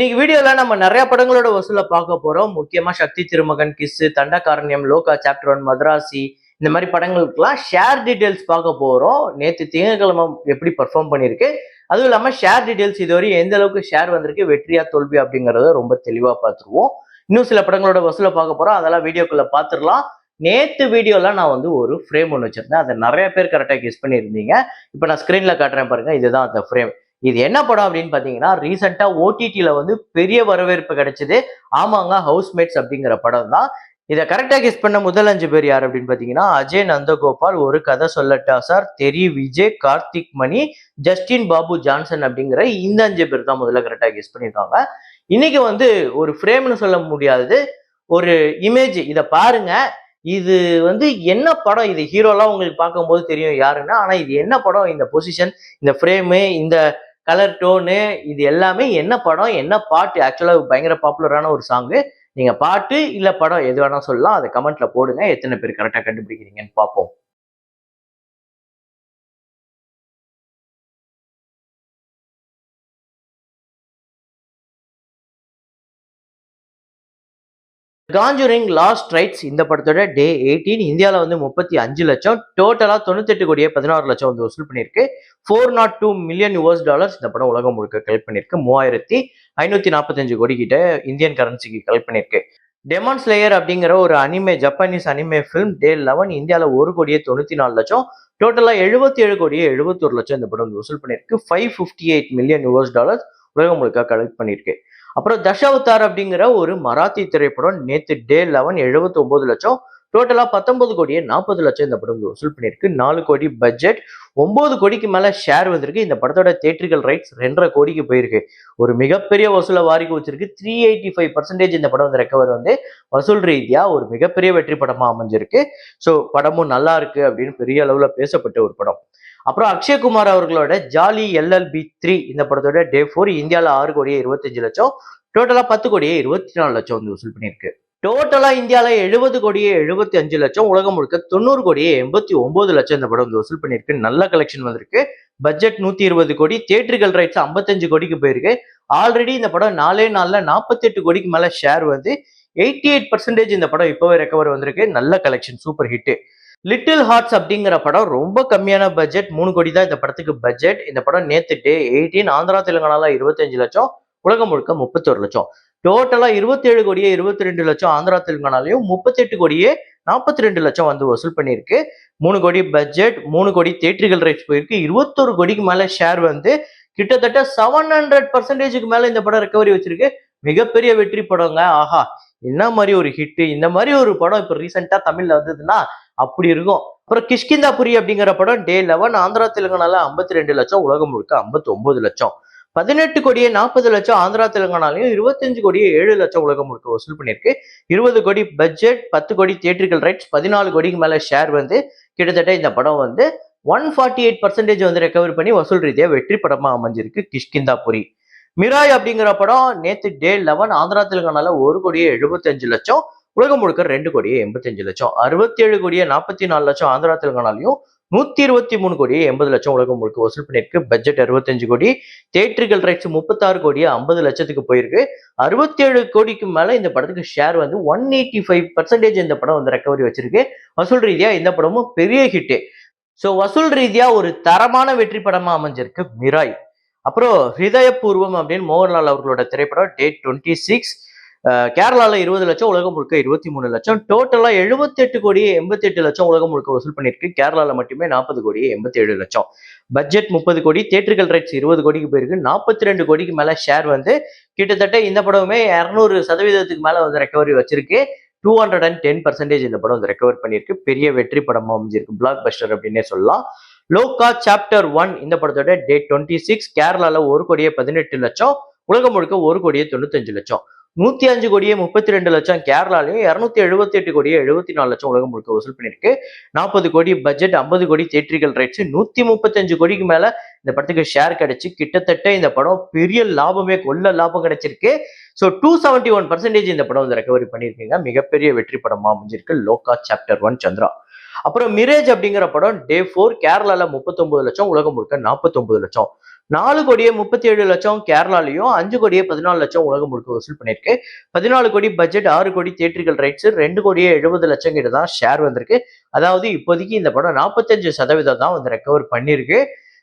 இன்னைக்கு வீடியோல நம்ம நிறைய படங்களோட வசூலை பார்க்க போறோம். முக்கியமா சக்தி திருமகன், கிஸ், தண்டகாரண்யம், லோகா சாப்டர் 1, மதராசி இந்த மாதிரி படங்களுக்குலாம் ஷேர் டீடைல்ஸ் பார்க்க போறோம். நேத்து திங்கட்கிழமை எப்படி பெர்ஃபார்ம் பண்ணிருக்கு, அதுவும் இல்லாம ஷேர் டீடைல்ஸ் இதுவரை எந்த அளவுக்கு ஷேர் வந்திருக்கு, வெற்றியா தோல்வி அப்படிங்கறத ரொம்ப தெளிவா பார்த்துருவோம். இன்னும் சில படங்களோட வசூலை பார்க்க போறோம், அதெல்லாம் வீடியோக்குள்ள பார்த்துடலாம். நேத்து வீடியோல நான் ஒரு ஃப்ரேம் ஒன்று வச்சிருந்தேன், அதை நிறைய பேர் கரெக்டா கெஸ் பண்ணியிருந்தீங்க. இப்போ நான் ஸ்கிரீன்ல காட்டுறேன் பாருங்க, இதுதான் அந்த ஃப்ரேம். இது என்ன படம் அப்படின்னு பாத்தீங்கன்னா, ரீசெண்டா ஓடிடில பெரிய வரவேற்பு கிடைச்சது. ஆமாங்க, ஹவுஸ்மேட்ஸ் அப்படிங்கிற படம் தான். இதை கரெக்டா கெஸ் பண்ண முதல் 5 பேர் யார் அப்படின்னு பாத்தீங்கன்னா, அஜய் நந்தகோபால், ஒரு கதை சொல்லட்டா சார், தெரி விஜய், கார்த்திக் மணி, ஜஸ்டின் பாபு ஜான்சன் அப்படிங்கிற இந்த 5 பேர் தான் முதல்ல கரெக்டா கெஸ் பண்ணியிருக்காங்க. இன்னைக்கு ஒரு ஃப்ரேம்னு சொல்ல முடியாது, ஒரு இமேஜ். இதை பாருங்க, இது என்ன படம், இது ஹீரோலாம் உங்களுக்கு பார்க்கும்போது தெரியும் யாருன்னா, ஆனா இது என்ன படம், இந்த பொசிஷன், இந்த ஃப்ரேமு, இந்த கலர் டோனு, இது எல்லாமே என்ன படம், என்ன பாட்டு. ஆக்சுவலா பயங்கர பாப்புலரான ஒரு சாங்கு. நீங்க பாட்டு இல்ல படம் எது வேணா சொல்லலாம், அதை கமெண்ட்ல போடுங்க. எத்தனை பேர் கரெக்டா கண்டுபிடிக்கிறீங்கன்னு பார்ப்போம். காஞ்சூரிங் லாஸ்ட் ரைட்ஸ் இந்த படத்தோட டே 18 இந்தியாவில் 35 லட்சம், டோட்டலா 98 கோடியே 16 லட்சம் வசூல் பண்ணியிருக்கு. 402 மில்லியன் யுஎஸ் டாலர்ஸ் இந்த படம் உலகம் முழுக்க கலெக்ட் பண்ணியிருக்கு. 3545 கோடி கிட்ட இந்தியன் கரன்சிக்கு கலெக்ட் பண்ணியிருக்கு. டெமான் ஸ்லேயர் அப்படிங்கிற ஒரு ஜப்பானீஸ் அனிமே ஃபிலிம் டே 11 இந்தியாவில் 1 கோடியே 94 லட்சம், டோட்டலா 77 கோடியே 71 லட்சம் இந்த படம் வசூல் பண்ணியிருக்கு. 558 மில்லியன் யுஎஸ் டாலர்ஸ் உலகம் முழுக்க கலெக்ட் பண்ணியிருக்கு. அப்புறம் தசாவதார் அப்படிங்கிற ஒரு மராத்தி திரைப்படம் நேத்து டே 11 79 லட்சம், டோட்டலா 19 கோடியே 40 லட்சம் இந்த படம் வசூல் பண்ணியிருக்கு. 4 கோடி பட்ஜெட், 9 கோடிக்கு மேல ஷேர் வந்திருக்கு. இந்த படத்தோட தியேட்ரிக்கல் ரைட்ஸ் 2.5 கோடிக்கு போயிருக்கு. ஒரு மிகப்பெரிய வசூலை வாரிக்கு வச்சிருக்கு. 385% இந்த படம் ரெக்கவர் வசூல் ரீதியா ஒரு மிகப்பெரிய வெற்றி படமா அமைஞ்சிருக்கு. ஸோ படமும் நல்லா இருக்கு அப்படின்னு பெரிய அளவுல பேசப்பட்ட ஒரு படம். அப்புறம் அக்ஷய்குமார் அவர்களோட ஜாலி LLB 3 இந்த படத்தோட டே 4 இந்தியாவில் 6 கோடியே 25 லட்சம், டோட்டலா 10 கோடியே 24 லட்சம் வசூல் பண்ணியிருக்கு. டோட்டலா இந்தியாவில் 70 கோடியே 75 லட்சம், உலகம் முழுக்க 90 கோடியே 89 லட்சம் இந்த படம் வசூல் பண்ணியிருக்கு. நல்ல கலெக்ஷன் வந்திருக்கு. பட்ஜெட் 120 கோடி, தியேட்ரிக்கல் ரைட்ஸ் 55 கோடிக்கு போயிருக்கு. ஆல்ரெடி இந்த படம் 4 நாள்ல 48 கோடிக்கு மேல ஷேர் 88% இந்த படம் இப்பவே ரெக்கவர் வந்திருக்கு. நல்ல collection, super hit. Little hearts அப்படிங்கிற படம் ரொம்ப கம்மியான பட்ஜெட், 3 கோடி தான் இந்த படத்துக்கு பட்ஜெட். இந்த படம் நேத்து டே 18 ஆந்திரா தெலுங்கானால 25 லட்சம், உலகம் முழுக்க 31 லட்சம், டோட்டலா 27 கோடியே 22 லட்சம் ஆந்திரா தெலுங்கானாலையும், 38 கோடியே 42 லட்சம் வசூல் பண்ணியிருக்கு. 3 கோடி பட்ஜெட், 3 கோடி தியேட்ரிக்கல் ரைட்ஸ் போயிருக்கு. 21 கோடிக்கு மேல ஷேர் கிட்டத்தட்ட 700% மேல இந்த படம் ரெக்கவரி வச்சிருக்கு. மிகப்பெரிய வெற்றி படங்க. ஆஹா, என்ன மாதிரி ஒரு ஹிட், இந்த மாதிரி ஒரு படம் இப்ப ரீசெண்டா தமிழ்ல வந்ததுன்னா அப்படி இருக்கும். அப்புறம் கிஷ்கிந்தாபுரி அப்படிங்கிற படம் டே 11 ஆந்திரா தெலுங்கானால 52 லட்சம், உலகம் முழுக்க 59 லட்சம், 18 கோடியே 40 லட்சம் ஆந்திரா தெலுங்கானாலையும், 25 கோடியே 7 லட்சம் உலகம் முழுக்க வசூல் பண்ணியிருக்கு. 20 கோடி பட்ஜெட், 10 கோடி தியேட்ரிக்கல் ரைட்ஸ், 14 கோடிக்கு மேல ஷேர் கிட்டத்தட்ட இந்த படம் 148% ரெக்கவர் பண்ணி வசூல் ரீதியா வெற்றி படமா அமைஞ்சிருக்கு கிஷ்கிந்தாபுரி. மிராய் அப்படிங்கிற படம் நேத்து டே 11 ஆந்திரா தெலுங்கானால 1 கோடியே 75 லட்சம், உலகம் முழுக்க 2 கோடியே 85 லட்சம், 67 கோடியே 44 லட்சம் ஆந்திரா தெலுங்கானாலையும், 123 கோடியே 80 லட்சம் உலகம் முழுக்க வசூல் பண்ணியிருக்கு. பட்ஜெட் 65 கோடி, தியேட்ரிக்கல் ரைட்ஸ் 36 கோடியே 50 லட்சத்துக்கு போயிருக்கு. 67 கோடிக்கு மேல இந்த படத்துக்கு ஷேர் 185% இந்த படம் ரெக்கவரி வச்சிருக்கு. வசூல் ரீதியா இந்த படமும் பெரிய ஹிட். ஸோ வசூல் ரீதியா ஒரு தரமான வெற்றி படமா அமைஞ்சிருக்கு மிராய். அப்புறம் ஹிருதயபூர்வம் அப்படின்னு மோகன்லால் அவர்களோட திரைப்படம் டேட் 26 கேரளால 20 லட்சம், உலகம் முழுக்க 23 லட்சம், டோட்டலா 78 கோடியே 88 லட்சம் உலகம் முழுக்க வசூல் பண்ணியிருக்கு. கேரளால மட்டுமே 40 கோடியே 87 லட்சம், பட்ஜெட் 30 கோடி, தியேட்ரிக்கல் ரைட்ஸ் 20 கோடிக்கு போயிருக்கு. 42 கோடிக்கு மேல ஷேர் கிட்டத்தட்ட இந்த படமே 200% மேல ரெக்கவரி வச்சிருக்கு. 210% இந்த படம் ரெக்கவர் பண்ணியிருக்கு. பெரிய வெற்றி படமா அமைஞ்சிருக்கு, பிளாக் பஸ்டர் அப்படின்னே சொல்லலாம். லோகா சாப்டர் 1 இந்த படத்தோட டேட் 26 கேரளால 1 கோடியே 18 லட்சம், உலகம் முழுக்க 1 கோடியே 95 லட்சம், 105 கோடியே 32 லட்சம் கேரளாலையும், 278 கோடியே 74 லட்சம் உலகம் முழுக்க வசூல் பண்ணியிருக்கு. 40 கோடி பட்ஜெட், 50 கோடி தியேட்ரிக்கல் ரைட்ஸ், 135 கோடிக்கு மேல இந்த படத்துக்கு ஷேர் கிடைச்சு கிட்டத்தட்ட இந்த படம் பெரிய லாபமே, கொள்ள லாபம் கிடைச்சிருக்கு. ஸோ 271% இந்த படம் ரெக்கவரி பண்ணியிருக்கீங்க. மிகப்பெரிய வெற்றி படமா அமைஞ்சிருக்கு லோகா சாப்டர் 1 சந்திரா. அப்புறம் மிரேஜ் அப்படிங்கிற படம் டே 4 கேரளால 39 லட்சம், உலகம் முழுக்க 49 லட்சம், 4 கோடியே 37 லட்சம் கேரளாலையும், 5 கோடியே 14 லட்சம் உலகம் முழுக்க வசூல் பண்ணியிருக்கு. 14 கோடி பட்ஜெட், 6 கோடி தியேட்ரிக்கல் ரைட்ஸ், 2 கோடியே 70 லட்சம் கிட்ட தான் ஷேர் வந்திருக்கு. அதாவது இப்போதைக்கு இந்த படம் 45% தான் வந்து ரெக்கவர் பண்ணியிருக்கு.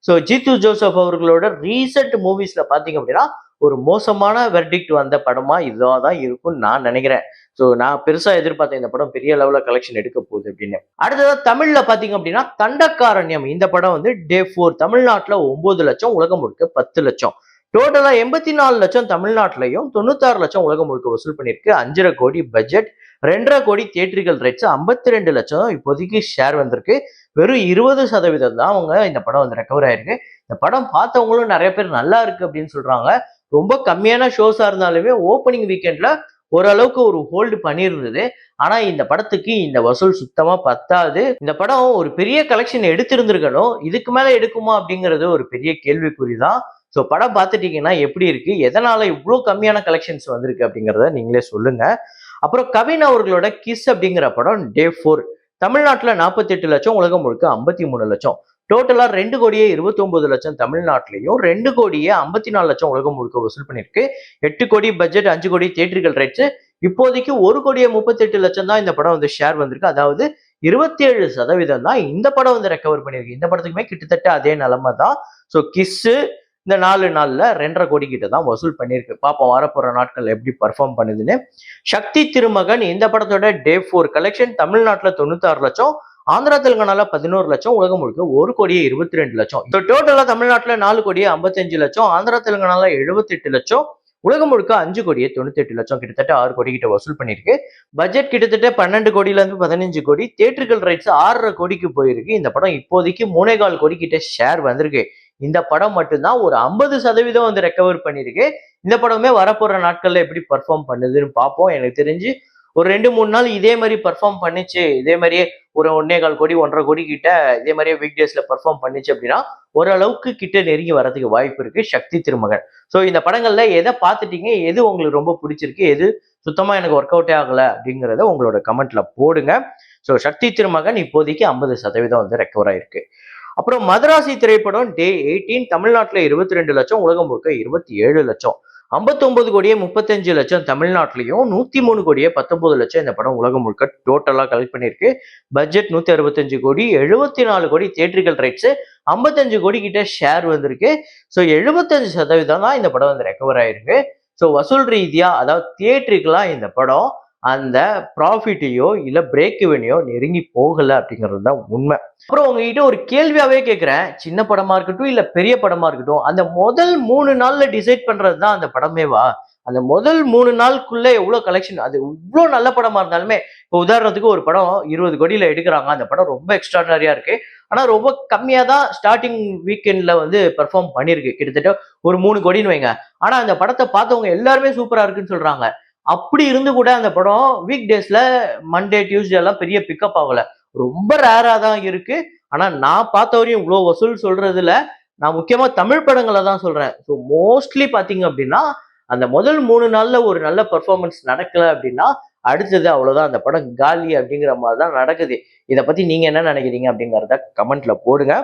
ஸோ ஜீத்து ஜோசப் அவர்களோட ரீசெண்ட் மூவிஸ்ல பாத்தீங்க அப்படின்னா ஒரு மோசமான வெர்டிக்ட் வந்த படமா இதுவா தான் இருக்கும்னு நான் நினைக்கிறேன். ஸோ நான் பெருசா எதிர்பார்த்தேன் இந்த படம் பெரிய லெவல்ல கலெக்ஷன் எடுக்க போகுது அப்படின்னு. அடுத்ததா தமிழ்ல பாத்தீங்க அப்படின்னா தண்டக்காரண்யம் இந்த படம் வந்து டே 4 தமிழ்நாட்டுல 9 லட்சம், உலகம் முழுக்க 10 லட்சம். டோட்டலா 84 லட்சம் தமிழ்நாட்டிலையும் 96 லட்சம் உலகம் முழுக்க வசூல் பண்ணிருக்கு. 5.5 கோடி பட்ஜெட், 2.5 கோடி தியேட்ரிக்கல் ரைட்ஸ், 52 லட்சம் இப்போதைக்கு ஷேர் வந்திருக்கு. வெறும் 20% தான் அவங்க இந்த படம் வந்து ரெக்கவர் ஆயிருக்கு. இந்த படம் பார்த்தவங்களும் நிறைய பேர் நல்லா இருக்கு அப்படின்னு சொல்றாங்க. ரொம்ப கம்மியான ஷோஸா இருந்தாலுமே ஓப்பனிங் வீக்கெண்ட்ல ஓரளவுக்கு ஒரு ஹோல்டு பண்ணியிருந்தது. ஆனா இந்த படத்துக்கு இந்த வசூல் சுத்தமா பத்தாது. இந்த படம் ஒரு பெரிய கலெக்ஷன் எடுத்திருந்திருக்கணும். இதுக்கு மேல எடுக்குமா அப்படிங்கிறது ஒரு பெரிய கேள்விக்குறிதான். ஸோ படம் பார்த்துட்டீங்கன்னா எப்படி இருக்கு, எதனால இவ்வளோ கம்மியான கலெக்ஷன்ஸ் வந்திருக்கு அப்படிங்கிறத நீங்களே சொல்லுங்க. அப்புறம் கவின் அவர்களோட கிஸ் அப்படிங்கிற படம் டே 4 தமிழ்நாட்டுல 48 லட்சம், உலகம் முழுக்க 53 லட்சம். டோட்டலா 2 கோடியே 29 லட்சம் தமிழ்நாட்டிலையும், 2 கோடியே 54 லட்சம் உலகம் முழுக்க வசூல் பண்ணிருக்கு. 8 கோடி பட்ஜெட், 5 கோடி தியேட்ரிக்கல் ரைட்ஸ். இப்போதைக்கு 1 கோடியே 38 லட்சம் தான் இந்த படம் வந்து ஷேர் வந்திருக்கு. அதாவது 27% தான் இந்த படம் வந்து ரெக்கவர் பண்ணியிருக்கு. இந்த படத்துக்குமே கிட்டத்தட்ட அதே நிலைமை தான். ஸோ கிஸ்ஸு இந்த 4 நாள்ல 2.5 கோடி கிட்ட தான் வசூல் பண்ணியிருக்கு. பாப்போம் வரப்போற நாட்கள் எப்படி பர்ஃபார்ம் பண்ணுதுன்னு. சக்தி திருமகன் இந்த படத்தோட டே 4 கலெக்ஷன் தமிழ்நாட்டுல 96 லட்சம், ஆந்திரா தெலுங்கானால 11 லட்சம், உலகம் முழுக்க 1 கோடியே 22 லட்சம். டோட்டலா தமிழ்நாட்டுல 4 கோடியே 55 லட்சம், ஆந்திரா தெலுங்கானால 78 லட்சம், உலகம் முழுக்க 5 கோடியே 98 லட்சம், கிட்டத்தட்ட 6 கோடி கிட்ட வசூல் பண்ணியிருக்கு. பட்ஜெட் கிட்டத்தட்ட 12 கோடியில இருந்து 15 கோடி, தியேட்ரிக்கல் ரைட்ஸ் 6.5 கோடிக்கு போயிருக்கு. இந்த படம் இப்போதைக்கு 3.25 கோடி கிட்ட ஷேர் வந்திருக்கு. இந்த படம் மட்டும்தான் ஒரு 50% வந்து ரெக்கவர் பண்ணிருக்கு. இந்த படமே வரப்போற நாட்கள்ல எப்படி பர்ஃபார்ம் பண்ணுதுன்னு பார்ப்போம். எனக்கு தெரிஞ்சு ஒரு 2-3 நாள் இதே மாதிரி பர்ஃபார்ம் பண்ணிச்சு, இதே மாதிரியே ஒரு 1.25 கோடி 1.5 கோடி கிட்ட இதே மாதிரியே வீக் டேஸ்ல பர்ஃபார்ம் பண்ணிச்சு அப்படின்னா ஓரளவுக்கு கிட்ட நெருங்கி வரதுக்கு வாய்ப்பு இருக்கு சக்தி திருமகன். ஸோ இந்த படங்கள்ல எதை பார்த்துட்டீங்க, எது உங்களுக்கு ரொம்ப பிடிச்சிருக்கு, எது சுத்தமா எனக்கு ஒர்க் அவுட்டே ஆகல அப்படிங்கிறத உங்களோட கமெண்ட்ல போடுங்க. ஸோ சக்தி திருமகன் இப்போதைக்கு 50% வந்து ரெக்கவர் ஆயிருக்கு. அப்புறம் மதராசி திரைப்படம் டே 18 தமிழ்நாட்டுல 22 லட்சம், உலகம் முழுக்க 27 லட்சம். 59 கோடியே 35 லட்சம் தமிழ்நாட்டிலையும், 103 கோடியே 19 லட்சம் இந்த படம் உலகம் முழுக்க டோட்டலா கலெக்ட் பண்ணியிருக்கு. பட்ஜெட் 165 கோடி, 74 கோடி தியேட்ரிக்கல் ரைட்ஸ், 55 கோடி கிட்ட ஷேர் வந்திருக்கு. ஸோ 75% தான் இந்த படம் வந்து ரெக்கவர் ஆயிருக்கு. ஸோ வசூல் ரீதியா அதாவது தியேட்ரிக்கலா இந்த படம் அந்த ப்ராஃபிட்டையோ இல்ல பிரேக் இவனையோ நெருங்கி போகல அப்படிங்கிறது தான் உண்மை. அப்புறம் உங்ககிட்ட ஒரு கேள்வியாவே கேட்கிறேன், சின்ன படமா இருக்கட்டும் இல்ல பெரிய படமா இருக்கட்டும், அந்த முதல் 3 நாள்ல டிசைட் பண்றது தான் அந்த படமேவா? அந்த முதல் 3 நாளுக்குள்ள எவ்வளவு கலெக்ஷன், அது இவ்வளவு நல்ல படமா இருந்தாலுமே, இப்போ உதாரணத்துக்கு ஒரு படம் 20 கோடியில எடுக்கிறாங்க, அந்த படம் ரொம்ப எக்ஸ்ட்ராடனரியா இருக்கு. ஆனா ரொம்ப கம்மியா தான் ஸ்டார்டிங் வீக்கெண்ட்ல வந்து பெர்ஃபார்ம் பண்ணிருக்கு. கிட்டத்தட்ட ஒரு 3 கோடின்னு வைங்க. ஆனா அந்த படத்தை பார்த்தவங்க எல்லாருமே சூப்பரா இருக்குன்னு சொல்றாங்க. அப்படி இருந்து கூட அந்த படம் வீக் டேஸ்ல மண்டே டியூஸ்டே எல்லாம் பெரிய பிக்கப் ஆகல. ரொம்ப ரேரா தான் இருக்கு. ஆனா நான் பார்த்த வரையும் இவ்வளவு வசூல் சொல்றதுல நான் முக்கியமா தமிழ் படங்களை தான் சொல்றேன். ஸோ மோஸ்ட்லி பாத்தீங்க அப்படின்னா அந்த முதல் 3 நாள்ல ஒரு நல்ல பெர்ஃபார்மன்ஸ் நடக்கல அப்படின்னா அடுத்தது அவ்வளவுதான், அந்த படம் காலி அப்படிங்கிற மாதிரி தான் நடக்குது. இதை பத்தி நீங்க என்ன நினைக்கிறீங்க அப்படிங்கறத கமெண்ட்ல போடுங்க.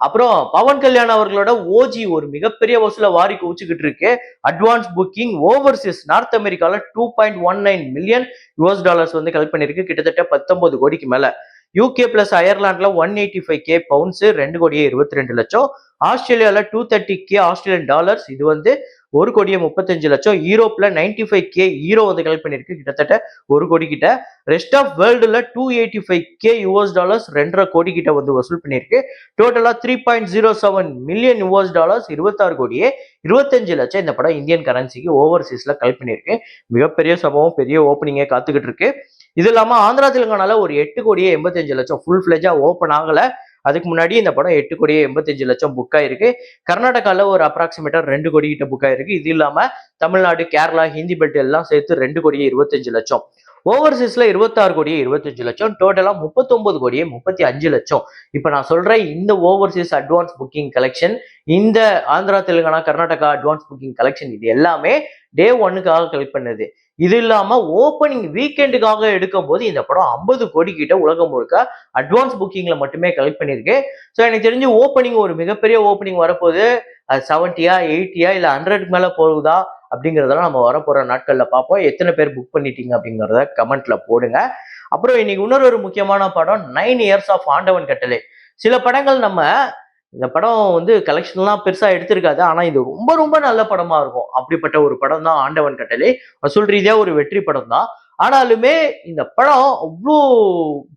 அப்புறம் பவன் கல்யாண் அவர்களோட ஓஜி ஒரு மிகப்பெரிய வசூல வாரி குவிச்சுக்கிட்டு இருக்கு. அட்வான்ஸ் புக்கிங் ஓவர்சீஸ் நார்த் அமெரிக்கால 2.19 மில்லியன் யூஎஸ் டாலர்ஸ் வந்து கலெக்ட் பண்ணிருக்கு. கிட்டத்தட்ட 19 கோடிக்கு மேல. யூகே பிளஸ் அயர்லாண்ட்ல 185K பவுண்ட்ஸ், 2 கோடியே 22 லட்சம். ஆஸ்திரேலியால 230K ஆஸ்திரேலியன் டாலர்ஸ், இது வந்து 1 கோடியே 35 லட்சம். யூரோப்ல 95K ஈரோ வந்து கலெக்ட் பண்ணிருக்கு, கிட்டத்தட்ட 1 கோடி கிட்ட. ரெஸ்ட் ஆஃப் வேர்ல்டுல 285K யூஎஸ் டாலர்ஸ், 2.5 கோடி கிட்ட வந்து வசூல் பண்ணிருக்கு. டோட்டலா 3.07 மில்லியன் யூஎஸ் டாலர்ஸ், 26 கோடியே 25 லட்சம் இந்த படம் இந்தியன் கரன்சிக்கு ஓவர்சீஸ்ல கலெக்ட் பண்ணிருக்கு. மிகப்பெரிய சம்பவம், பெரிய ஓப்பனிங்கே காத்துக்கிட்டு இருக்கு. இது இல்லாம ஆந்திரா தெலுங்கானால ஒரு 8 கோடியே 85 லட்சம் ஃபுல் ஃபிளெஜா ஓப்பன் ஆகல. அதுக்கு முன்னாடி இந்த படம் 8 கோடியே 85 லட்சம் புக் ஆயிருக்கு. கர்நாடகால ஒரு அப்ராக்சிமேட்டா 2 கோடி கிட்ட புக் ஆயிருக்கு. இது இல்லாம தமிழ்நாடு, கேரளா, ஹிந்தி பெல்ட் எல்லாம் சேர்த்து 2 கோடியே 25 லட்சம். ஓவர்சீஸ்ல 26 கோடியே 25 லட்சம். டோட்டலா 39 கோடியே 35 லட்சம். இப்ப நான் சொல்றேன், இந்த ஓவர்சீஸ் அட்வான்ஸ் புக்கிங் கலெக்ஷன், இந்த Andhra Telangana Karnataka advance booking collection, இது எல்லாமே டே 1க்காக கலெக்ட் பண்ணது. இது இல்லாம ஓப்பனிங் வீக்கெண்டுக்காக எடுக்கும் போது இந்த படம் 50 கோடி கிட்ட உலகம் முழுக்க அட்வான்ஸ் புக்கிங்ல மட்டுமே கலெக்ட் பண்ணியிருக்கு. ஸோ எனக்கு தெரிஞ்சு ஓப்பனிங் ஒரு மிகப்பெரிய ஓப்பனிங் வரப்போகுது. அது 70யா 80யா இல்ல 100க்கு மேல போகுதா அப்படிங்கிறதெல்லாம் நம்ம வரப்போற நாட்கள்ல பார்ப்போம். எத்தனை பேர் புக் பண்ணிட்டீங்க அப்படிங்கிறத கமெண்ட்ல போடுங்க. அப்புறம் இன்னைக்கு இன்னொரு முக்கியமான படம் 9 இயர்ஸ் ஆஃப் ஆண்டவன் கட்டளை. சில படங்கள் நம்ம இந்த படம் வந்து கலெக்ஷன்லாம் பெருசா எடுத்திருக்காது. ஆனா இது ரொம்ப ரொம்ப நல்ல படமா இருக்கும். அப்படிப்பட்ட ஒரு படம் தான் ஆண்டவன் கட்டளை. வசூல் ரீதியா ஒரு வெற்றி படம் தான். ஆனாலுமே இந்த படம் அவ்ளோ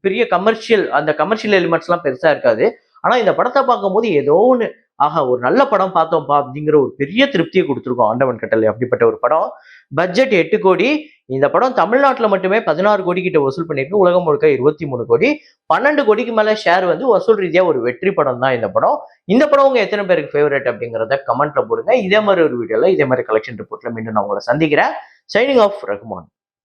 பெரிய கமர்ஷியல் அந்த கமர்ஷியல் எலிமெண்ட்ஸ்லாம் பெருசா இருக்காது. ஆனா இந்த படத்த பார்க்கும்போது ஏதோ ஒண்ணு, ஆஹா ஒரு நல்ல படம் பார்த்தோம்ப்பா அப்படிங்கிற ஒரு பெரிய திருப்திய குடுத்துருக்கும் ஆண்டவன் கட்டளை அப்படிப்பட்ட ஒரு படம். பட்ஜெட் 8 கோடி. இந்த படம் தமிழ்நாட்டுல மட்டுமே 16 கோடி கிட்ட வசூல் பண்ணியிருக்கு. உலகம் முழுக்க 23 கோடி. 12 கோடிக்கு மேல ஷேர் வந்து வசூல் ரீதியா ஒரு வெற்றி படம் தான் இந்த படம். இந்த படம் உங்க எத்தனை பேருக்கு ஃபேவரைட் அப்படிங்கிறத கமெண்ட்ல போடுங்க. இதே மாரி ஒரு வீடியோல இதே மாரி கலெக்ஷன் ரிப்போர்ட்ல மீண்டும் நான் உங்கள சந்திக்கிறேன். Signing off Rahman.